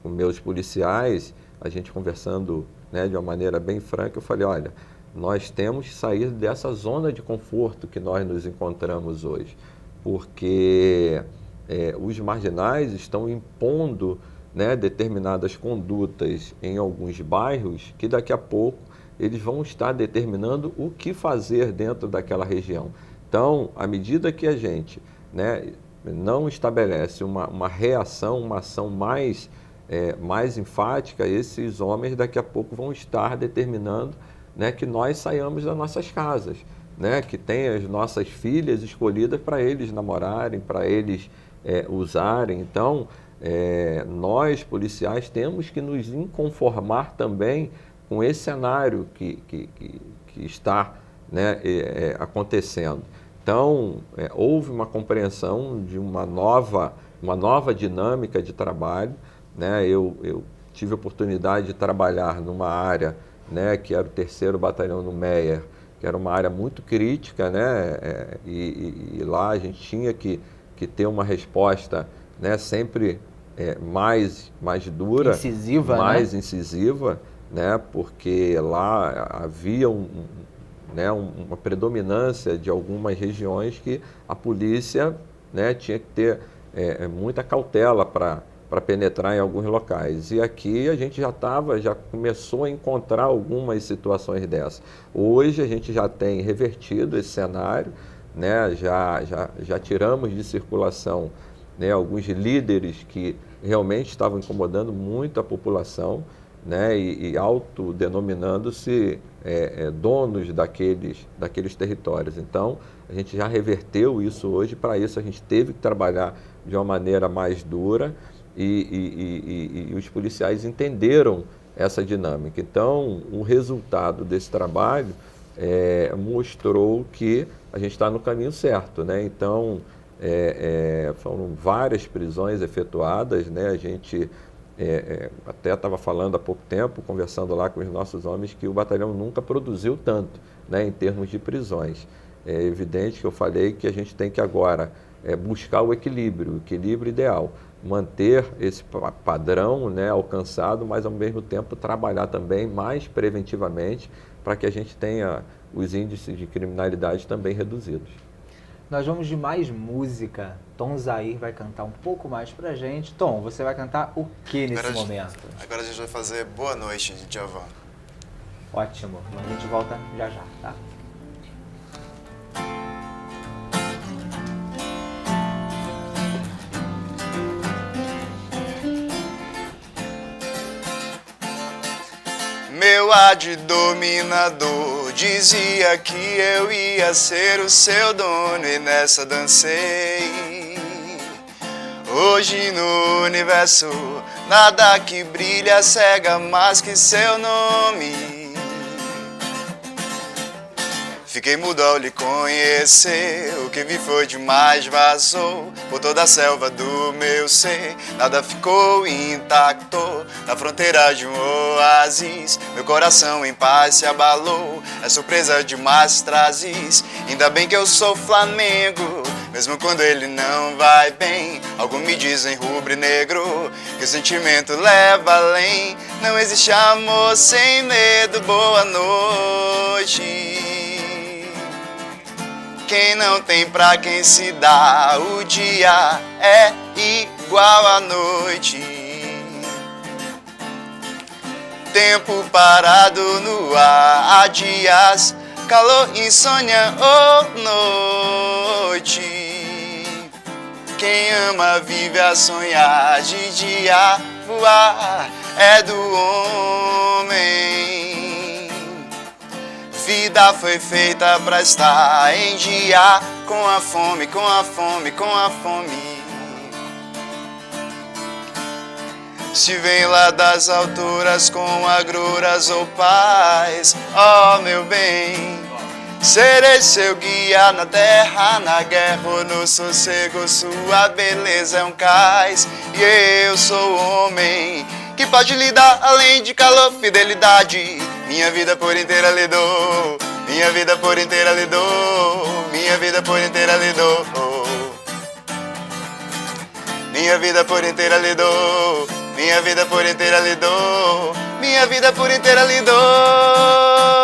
meus policiais, a gente conversando, né, de uma maneira bem franca, eu falei, olha, nós temos que sair dessa zona de conforto que nós nos encontramos hoje, porque os marginais estão impondo, né, determinadas condutas em alguns bairros que daqui a pouco eles vão estar determinando o que fazer dentro daquela região. Então, à medida que a gente, né, não estabelece uma reação, uma ação mais enfática, esses homens daqui a pouco vão estar determinando, né, que nós saiamos das nossas casas, né, que tem as nossas filhas escolhidas para eles namorarem, para eles usarem. Então, nós, policiais, temos que nos inconformar também com esse cenário que está, né, acontecendo. Então, houve uma compreensão de uma nova dinâmica de trabalho, né? Eu tive a oportunidade de trabalhar numa área, né, que era o 3º Batalhão no Meier, que era uma área muito crítica, né? E lá a gente tinha que ter uma resposta, né, sempre mais dura, incisiva, mais né? incisiva, né? Porque lá havia uma predominância de algumas regiões que a polícia, né, tinha que ter muita cautela para penetrar em alguns locais. E aqui a gente já começou a encontrar algumas situações dessas. Hoje a gente já tem revertido esse cenário, né? Já tiramos de circulação, né, alguns líderes que realmente estavam incomodando muito a população, né, e autodenominando-se donos daqueles territórios. Então, a gente já reverteu isso hoje. Para isso a gente teve que trabalhar de uma maneira mais dura e os policiais entenderam essa dinâmica. Então, o resultado desse trabalho mostrou que a gente está no caminho certo, né? Então, foram várias prisões efetuadas, né? A gente até estava falando há pouco tempo, conversando lá com os nossos homens, que o batalhão nunca produziu tanto, né, em termos de prisões. É evidente que eu falei que a gente tem que agora buscar o equilíbrio ideal, manter esse padrão, né, alcançado, mas ao mesmo tempo trabalhar também mais preventivamente para que a gente tenha os índices de criminalidade também reduzidos. Nós vamos de mais música. Tom Zahir vai cantar um pouco mais pra gente. Tom, você vai cantar o que nesse momento? Agora a gente vai fazer Boa Noite, de Djavan. Ótimo. A gente volta já, tá? Meu ad dominador dizia que eu ia ser o seu dono e nessa dancei. Hoje no universo nada que brilha cega mais que seu nome. Fiquei mudo ao lhe conhecer, o que vi foi demais, vazou por toda a selva do meu ser. Nada ficou intacto na fronteira de um oásis. Meu coração em paz se abalou, é surpresa demais trazes. Ainda bem que eu sou Flamengo, mesmo quando ele não vai bem. Alguns me dizem rubro e negro, que o sentimento leva além. Não existe amor sem medo, boa noite. Quem não tem pra quem se dá, o dia é igual à noite. Tempo parado no ar, há dias, calor, insônia ou noite. Quem ama vive a sonhar, de dia voar é do homem. Vida foi feita pra estar em dia, com a fome, com a fome, com a fome. Se vem lá das alturas com agruras ou paz, ó meu bem, serei seu guia na terra, na guerra ou no sossego. Sua beleza é um cais e eu sou o homem que pode lhe dar além de calor, fidelidade. Minha vida por inteira lhe dou, minha vida por inteira lhe dou, minha vida por inteira lhe dou, minha vida por inteira lhe dou, minha vida por inteira lhe dou, minha vida por inteira lhe dou.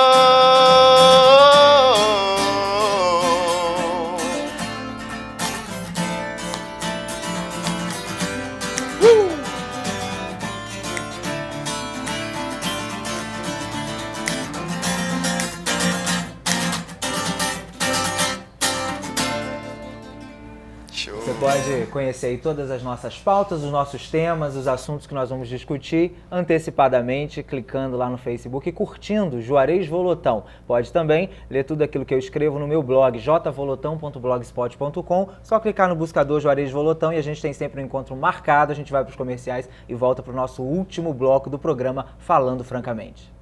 Show. Você pode conhecer aí todas as nossas pautas, os nossos temas, os assuntos que nós vamos discutir antecipadamente, clicando lá no Facebook e curtindo Juarez Volotão. Pode também ler tudo aquilo que eu escrevo no meu blog, jvolotão.blogspot.com. Só clicar no buscador Juarez Volotão e a gente tem sempre um encontro marcado. A gente vai para os comerciais e volta para o nosso último bloco do programa Falando Francamente.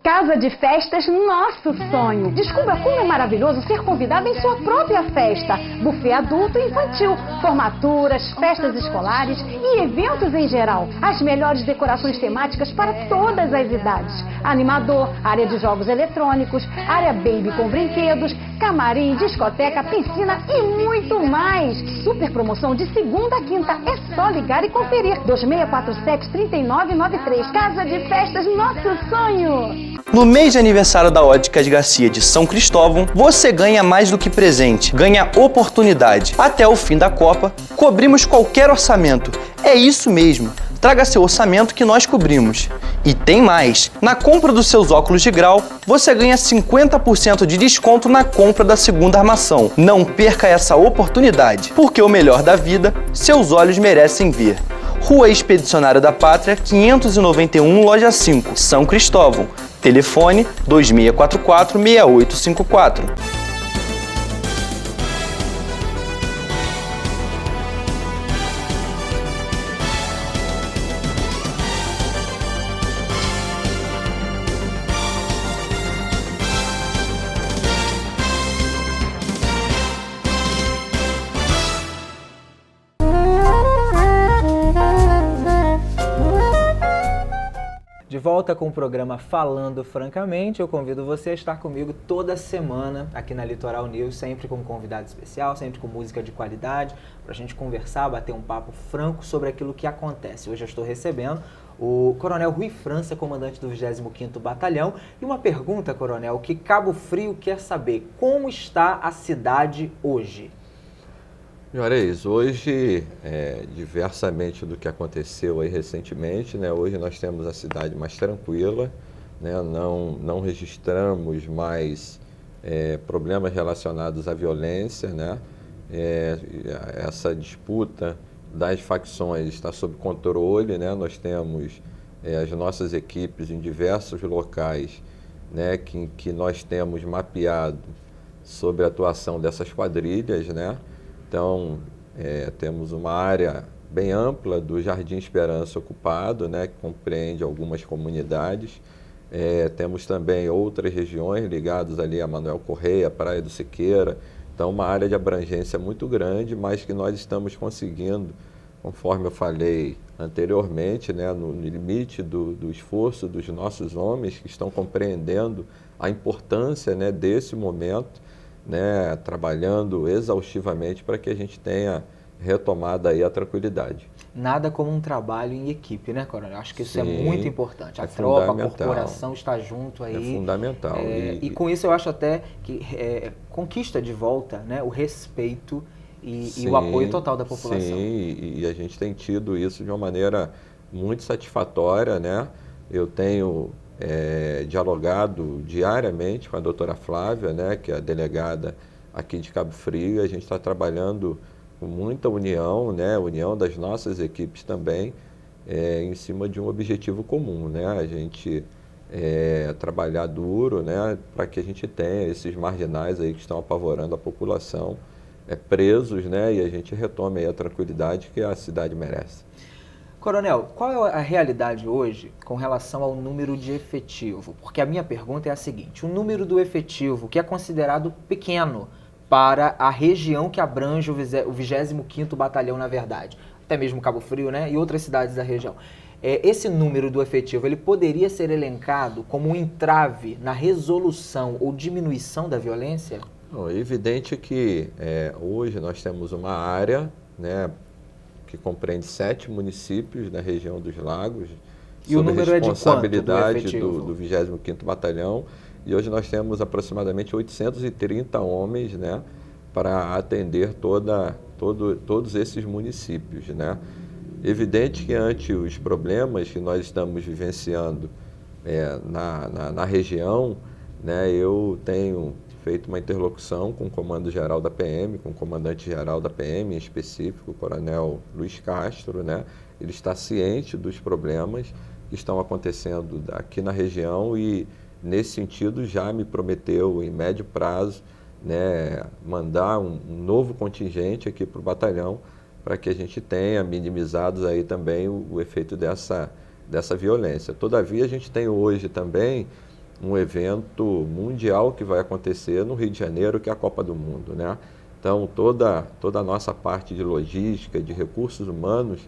Casa de festas, nosso sonho. Descubra como é maravilhoso ser convidado em sua própria festa. Buffet adulto e infantil, formaturas, festas escolares e eventos em geral. As melhores decorações temáticas para todas as idades. Animador, área de jogos eletrônicos, área baby com brinquedos, camarim, discoteca, piscina e muito mais. Super promoção de segunda a quinta. É só ligar e conferir. 2647-3993. Casa de festas, nosso sonho. No mês de aniversário da Óticas Garcia de São Cristóvão, você ganha mais do que presente, ganha oportunidade. Até o fim da Copa, cobrimos qualquer orçamento. É isso mesmo. Traga seu orçamento que nós cobrimos. E tem mais! Na compra dos seus óculos de grau, você ganha 50% de desconto na compra da segunda armação. Não perca essa oportunidade, porque o melhor da vida, seus olhos merecem ver. Rua Expedicionário da Pátria, 591, Loja 5, São Cristóvão. Telefone 2644-6854. De volta com o programa Falando Francamente, eu convido você a estar comigo toda semana aqui na Litoral News, sempre com um convidado especial, sempre com música de qualidade, para a gente conversar, bater um papo franco sobre aquilo que acontece. Hoje eu estou recebendo o Coronel Rui França, comandante do 25º Batalhão. E uma pergunta, Coronel, que Cabo Frio quer saber: como está a cidade hoje? Juarez, hoje, diversamente do que aconteceu aí recentemente, né, hoje nós temos a cidade mais tranquila, né, não registramos mais problemas relacionados à violência, né, essa disputa das facções está sob controle, né, nós temos as nossas equipes em diversos locais, né, que nós temos mapeado sobre a atuação dessas quadrilhas, né. Então, temos uma área bem ampla do Jardim Esperança ocupado, né, que compreende algumas comunidades. Temos também outras regiões ligadas ali a Manuel Correia, Praia do Siqueira. Então, uma área de abrangência muito grande, mas que nós estamos conseguindo, conforme eu falei anteriormente, né, no limite do esforço dos nossos homens que estão compreendendo a importância, né, desse momento, né, trabalhando exaustivamente para que a gente tenha retomada aí a tranquilidade. Nada como um trabalho em equipe, né, Coronel? Acho que isso Sim, é muito importante. A tropa, a corporação está junto aí. É fundamental. E com isso eu acho até que conquista de volta, né, o respeito e o apoio total da população. Sim, e a gente tem tido isso de uma maneira muito satisfatória, né? Eu tenho dialogado diariamente com a doutora Flávia, né, que é a delegada aqui de Cabo Frio. A gente está trabalhando com muita união, né, união das nossas equipes também, em cima de um objetivo comum, né, a gente trabalhar duro, né, para que a gente tenha esses marginais aí que estão apavorando a população presos, né, e a gente retome aí a tranquilidade que a cidade merece. Coronel, qual é a realidade hoje com relação ao número de efetivo? Porque a minha pergunta é a seguinte: o número do efetivo, que é considerado pequeno para a região que abrange o 25º Batalhão, na verdade, até mesmo Cabo Frio, né, e outras cidades da região. Esse número do efetivo, ele poderia ser elencado como um entrave na resolução ou diminuição da violência? Não, é evidente que hoje nós temos uma área, né, que compreende 7 municípios na região dos Lagos, e o número responsabilidade do 25º Batalhão, e hoje nós temos aproximadamente 830 homens, né, para atender todos esses municípios, né? Evidente que ante os problemas que nós estamos vivenciando na região, né, eu tenho feito uma interlocução com o comando-geral da PM, com o comandante-geral da PM em específico, o coronel Luiz Castro, né? Ele está ciente dos problemas que estão acontecendo aqui na região e, nesse sentido, já me prometeu, em médio prazo, né, mandar um novo contingente aqui para o batalhão para que a gente tenha minimizados aí também o efeito dessa violência. Todavia, a gente tem hoje também um evento mundial que vai acontecer no Rio de Janeiro, que é a Copa do Mundo, né? Então, toda a nossa parte de logística, de recursos humanos,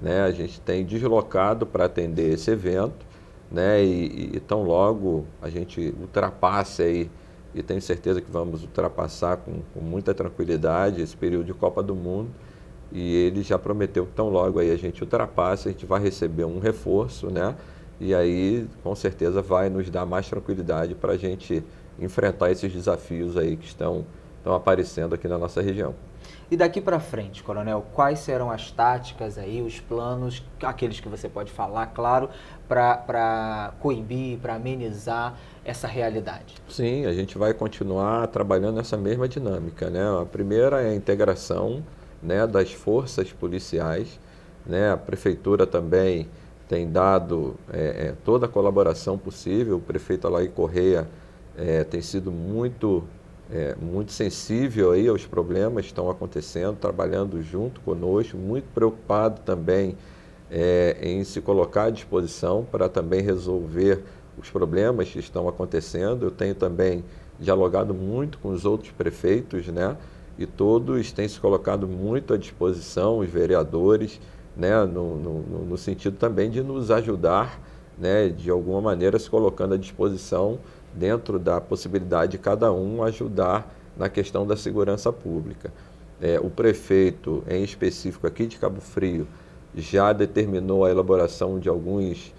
né, a gente tem deslocado para atender esse evento, né? E tão logo a gente ultrapasse aí, e tenho certeza que vamos ultrapassar com muita tranquilidade esse período de Copa do Mundo, e ele já prometeu que tão logo aí a gente ultrapasse, a gente vai receber um reforço, né? E aí, com certeza, vai nos dar mais tranquilidade para a gente enfrentar esses desafios aí que estão aparecendo aqui na nossa região. E daqui para frente, coronel, quais serão as táticas aí, os planos, aqueles que você pode falar, claro, para coibir, para amenizar essa realidade? Sim, a gente vai continuar trabalhando nessa mesma dinâmica, né? A primeira é a integração, né, das forças policiais, né? A prefeitura também tem dado toda a colaboração possível. O prefeito Alair Correia tem sido muito sensível aí aos problemas que estão acontecendo, trabalhando junto conosco, muito preocupado também em se colocar à disposição para também resolver os problemas que estão acontecendo. Eu tenho também dialogado muito com os outros prefeitos, né? E todos têm se colocado muito à disposição, os vereadores, né, no sentido também de nos ajudar, né, de alguma maneira se colocando à disposição dentro da possibilidade de cada um ajudar na questão da segurança pública. O prefeito, em específico aqui de Cabo Frio, já determinou a elaboração de alguns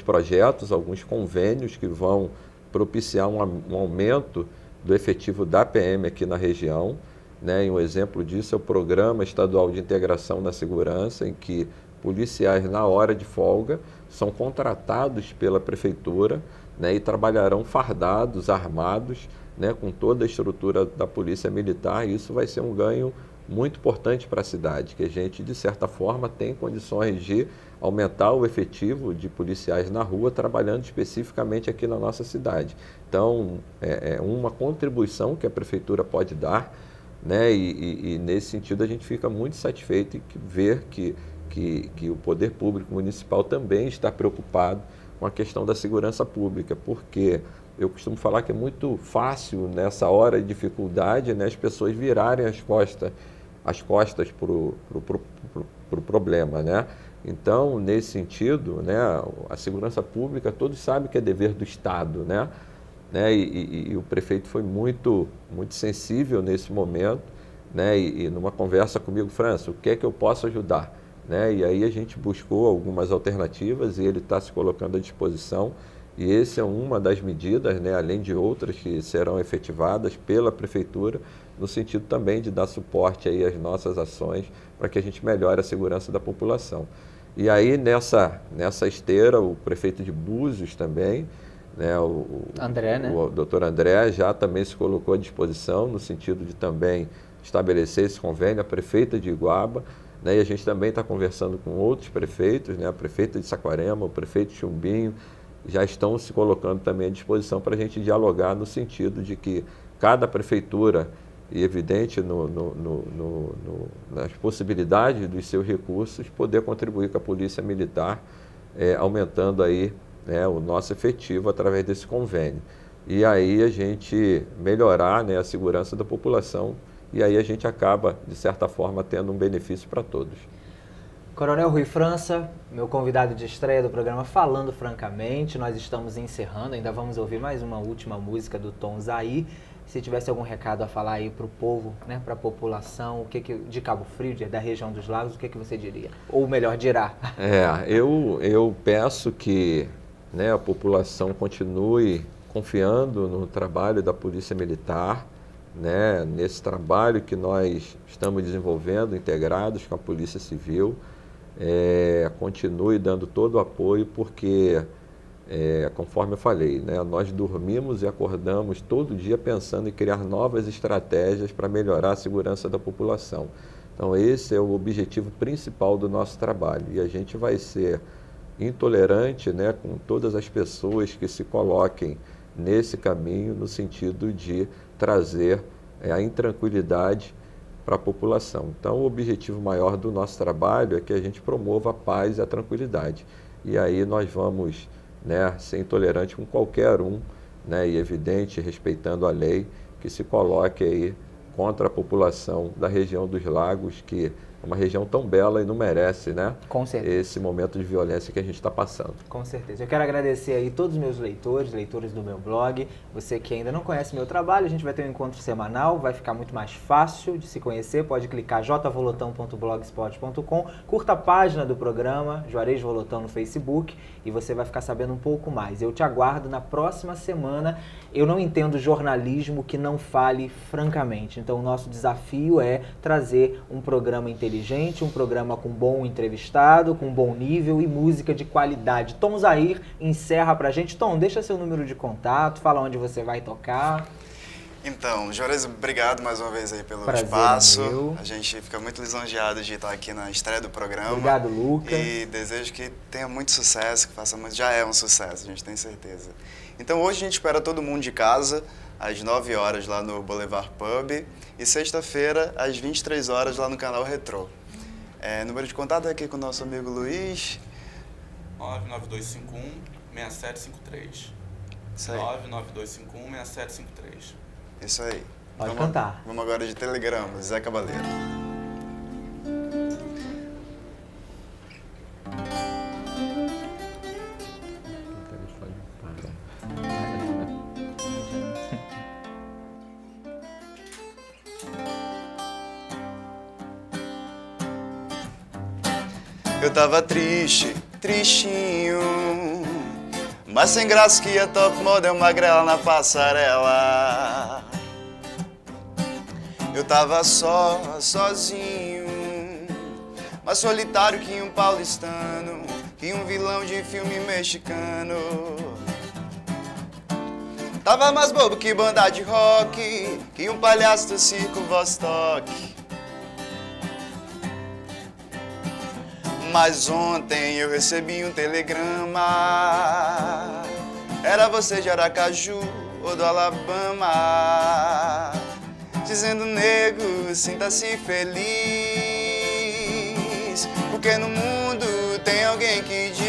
projetos, alguns convênios que vão propiciar um aumento do efetivo da PM aqui na região, né? E um exemplo disso é o Programa Estadual de Integração na Segurança, em que policiais, na hora de folga, são contratados pela prefeitura, né, e trabalharão fardados, armados, né, com toda a estrutura da Polícia Militar. E isso vai ser um ganho muito importante para a cidade, que a gente, de certa forma, tem condições de aumentar o efetivo de policiais na rua, trabalhando especificamente aqui na nossa cidade. Então, é uma contribuição que a prefeitura pode dar, né? E nesse sentido a gente fica muito satisfeito em ver que o poder público municipal também está preocupado com a questão da segurança pública, porque eu costumo falar que é muito fácil nessa hora de dificuldade, né, as pessoas virarem as costas para o problema, né? Então, nesse sentido, né, a segurança pública, todos sabem que é dever do Estado, né? E o prefeito foi muito sensível nesse momento, né? E numa conversa comigo, França, o que é que eu posso ajudar? Né? E aí a gente buscou algumas alternativas e ele está se colocando à disposição. E essa é uma das medidas, né, além de outras que serão efetivadas pela prefeitura, no sentido também de dar suporte aí às nossas ações para que a gente melhore a segurança da população. E aí nessa esteira, o prefeito de Búzios também, né, o doutor André já também se colocou à disposição no sentido de também estabelecer esse convênio, a prefeita de Iguaba, né, e a gente também está conversando com outros prefeitos, né, a prefeita de Saquarema, o prefeito de Chumbinho, já estão se colocando também à disposição para a gente dialogar no sentido de que cada prefeitura, e evidente nas possibilidades dos seus recursos, poder contribuir com a Polícia Militar, aumentando aí, né, o nosso efetivo através desse convênio. E aí a gente melhorar, né, a segurança da população, e aí a gente acaba, de certa forma, tendo um benefício para todos. Coronel Rui França, meu convidado de estreia do programa Falando Francamente, nós estamos encerrando, ainda vamos ouvir mais uma última música do Tom Zahir. Se tivesse algum recado a falar aí para o povo, né, para a população, de Cabo Frio, da região dos lagos, o que você diria? Ou melhor, dirá? Eu peço que, né, a população continue confiando no trabalho da Polícia Militar, né, nesse trabalho que nós estamos desenvolvendo, integrados com a Polícia Civil, continue dando todo o apoio, porque, conforme eu falei, né, nós dormimos e acordamos todo dia pensando em criar novas estratégias para melhorar a segurança da população. Então esse é o objetivo principal do nosso trabalho, e a gente vai ser intolerante, né, com todas as pessoas que se coloquem nesse caminho, no sentido de trazer a intranquilidade para a população. Então o objetivo maior do nosso trabalho é que a gente promova a paz e a tranquilidade. E aí nós vamos, né, ser intolerante com qualquer um, né, e evidente, respeitando a lei, que se coloque aí contra a população da região dos Lagos, que é uma região tão bela e não merece, né, Com certeza. esse momento de violência que a gente está passando. Com certeza. Eu quero agradecer aí todos os meus leitores do meu blog. Você que ainda não conhece meu trabalho, a gente vai ter um encontro semanal, vai ficar muito mais fácil de se conhecer. Pode clicar jvolotão.blogspot.com, curta a página do programa, Juarez Volotão no Facebook, e você vai ficar sabendo um pouco mais. Eu te aguardo na próxima semana. Eu não entendo jornalismo que não fale francamente. Então o nosso desafio é trazer um programa inteligente, um programa com bom entrevistado, com bom nível e música de qualidade. Tom Zahir encerra pra gente. Tom, deixa seu número de contato, fala onde você vai tocar. Então, Juarez, obrigado mais uma vez aí pelo Prazer espaço. meu. A gente fica muito lisonjeado de estar aqui na estreia do programa. Obrigado, Luca. E desejo que tenha muito sucesso, que faça muito. Já é um sucesso, a gente tem certeza. Então hoje a gente espera todo mundo de casa, às 9 horas lá no Boulevard Pub, e sexta-feira, às 23 horas lá no canal Retrô. Número de contato é aqui com o nosso amigo Luiz. 99251-6753. Isso aí. 99251-6753. Isso aí. Pode cantar. Vamos agora de telegrama, Zé Cabaleiro. Eu tava triste, tristinho, mas sem graça que a top model magrela na passarela. Eu tava sozinho, mas solitário que um paulistano, que um vilão de filme mexicano. Tava mais bobo que banda de rock, que um palhaço do circo Vostok. Mas ontem eu recebi um telegrama. Era você de Aracaju ou do Alabama, dizendo: nego, sinta-se feliz, porque no mundo tem alguém que diz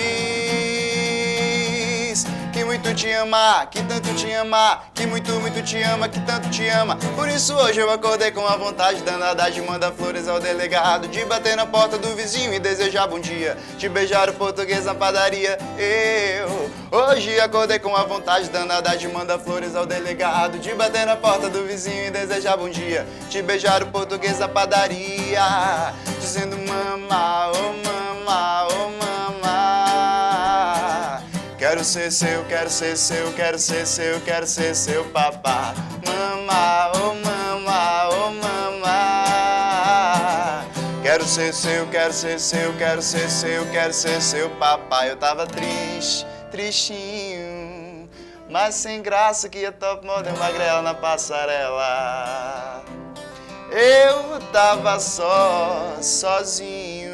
que muito te ama, que tanto te ama, que muito te ama, que tanto te ama. Por isso hoje eu acordei com a vontade danada de mandar flores ao delegado, de bater na porta do vizinho e desejar bom dia, de beijar o português na padaria. Eu hoje acordei com a vontade danada de mandar flores ao delegado, de bater na porta do vizinho e desejar bom dia, de beijar o português na padaria, dizendo: mama, oh mama, oh mama. Quero ser seu, quero ser seu, quero ser seu, quero ser seu papá. Mama, oh mama, oh mama. Quero ser seu, quero ser seu, quero ser seu, quero ser seu papá. Eu tava triste, tristinho, mas sem graça que a top model magrela na passarela. Eu tava sozinho,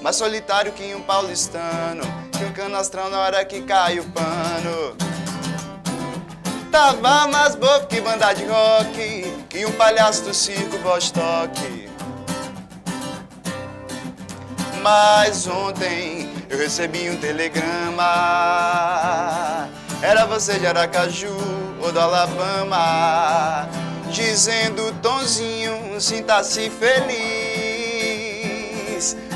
mais solitário que um paulistano, que um canastrão na hora que cai o pano. Tava mais bobo que banda de rock, que um palhaço do circo Vostok. Mas ontem eu recebi um telegrama. Era você de Aracaju ou do Alabama, dizendo: Tonzinho, sinta-se feliz,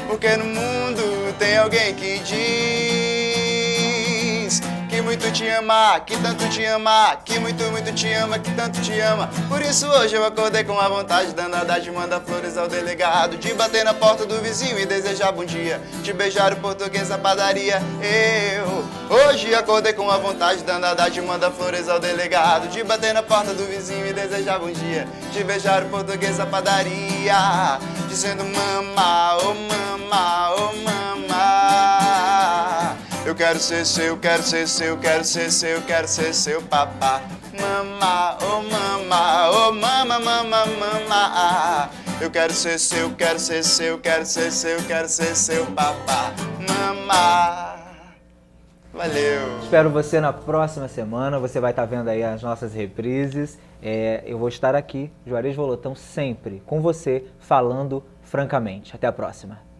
porque no mundo tem alguém que diz que muito te ama, que tanto te ama, que muito muito te ama, que tanto te ama. Por isso hoje eu acordei com a vontade danada de mandar flores ao delegado, de bater na porta do vizinho e desejar bom dia, de beijar o português na padaria. Eu hoje acordei com a vontade danada de mandar flores ao delegado, de bater na porta do vizinho e desejar bom dia, de beijar o português na padaria, dizendo mama, oh mama, oh mama. Eu quero ser seu, quero ser seu, quero ser seu, quero ser seu papá. Mama, oh mama, oh mama, mama, mama. Eu quero ser seu, quero ser seu, quero ser seu, quero ser seu papá. Mama. Valeu. Espero você na próxima semana. Você vai estar vendo aí as nossas reprises. Eu vou estar aqui, Juarez Volotão, sempre com você, falando francamente. Até a próxima.